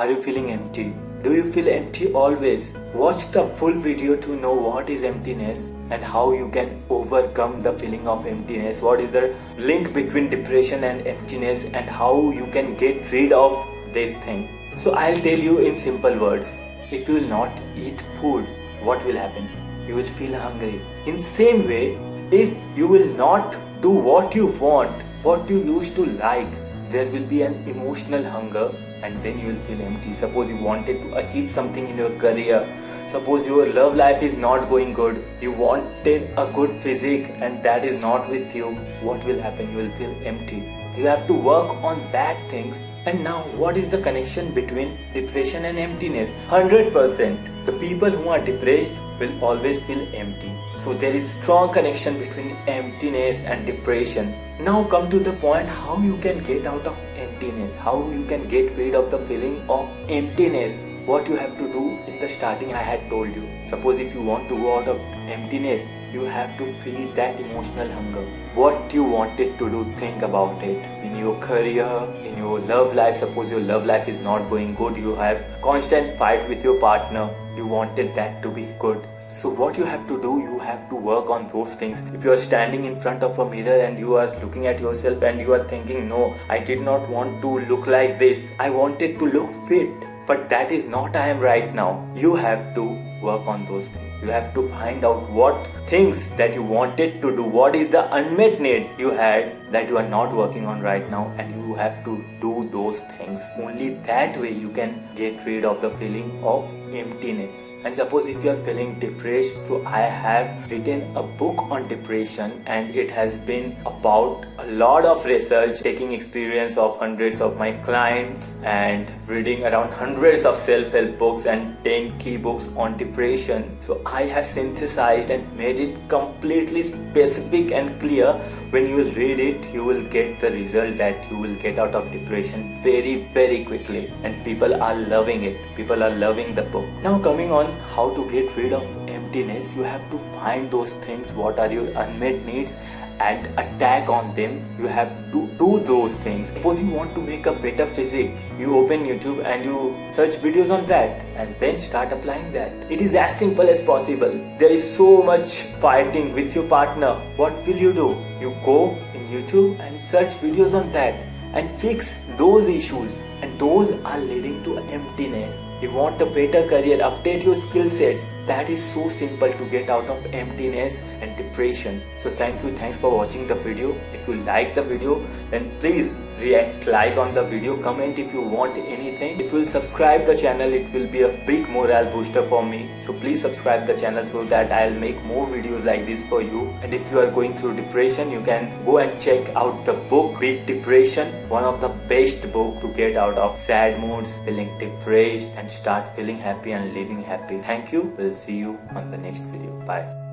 Are you feeling empty? Do you feel empty always? Watch the full video to know what is emptiness and how you can overcome the feeling of emptiness. What is the link between depression and emptiness and how you can get rid of this thing. So I'll tell you in simple words. If you will not eat food, what will happen? You will feel hungry. In same way, if you will not do what you want, what you used to like, there will be an emotional hunger and then you will feel empty. Suppose you wanted to achieve something in your career. Suppose your love life is not going good. You wanted a good physique and that is not with you. What will happen? You will feel empty. You have to work on that things. And now what is the connection between depression and emptiness? 100%. The people who are depressed will always feel empty. So there is strong connection between emptiness and depression. Now come to the point how you can get out of emptiness, how you can get rid of the feeling of emptiness. What you have to do in the starting I had told you. Suppose if you want to go out of emptiness, you have to feed that emotional hunger. What you wanted to do, think about it. In your career, in your love life, suppose your love life is not going good, you have constant fight with your partner, you wanted that to be good. So what you have to do, you have to work on those things. If you are standing in front of a mirror and you are looking at yourself and you are thinking, no, I did not want to look like this. I wanted to look fit, but that is not I am right now. You have to work on those things. You have to find out what things that you wanted to do, what is the unmet need you had that you are not working on right now, and you have to do those things. Only that way you can get rid of the feeling of emptiness. And suppose if you are feeling depressed, so I have written a book on depression and it has been about a lot of research, taking experience of hundreds of my clients and reading around hundreds of self-help books and 10 key books on depression. So I have synthesized and made it completely specific and clear. When you will read it, you will get the result that you will get out of depression very quickly, and people are loving it. People are loving the book. Now coming on how to get rid of emptiness, you have to find those things, what are your unmet needs, and attack on them. You have to do those things. Suppose you want to make a better physique, you open YouTube and you search videos on that and then start applying that. It is as simple as possible. There is so much fighting with your partner. What will you do? You go in YouTube and search videos on that and fix those issues, and those are leading to emptiness. You want a better career, update your skill sets. That is so simple to get out of emptiness and depression. So thanks for watching the video. If you like the video, then please react, like on the video, comment if you want anything. If you will subscribe the channel, it will be a big morale booster for me. So please subscribe the channel so that I'll make more videos like this for you. And if you are going through depression, you can go and check out the book Beat Depression, one of the best book to get out of sad moods, feeling depressed, and start feeling happy and living happy. Thank you. We'll see you on the next video. Bye.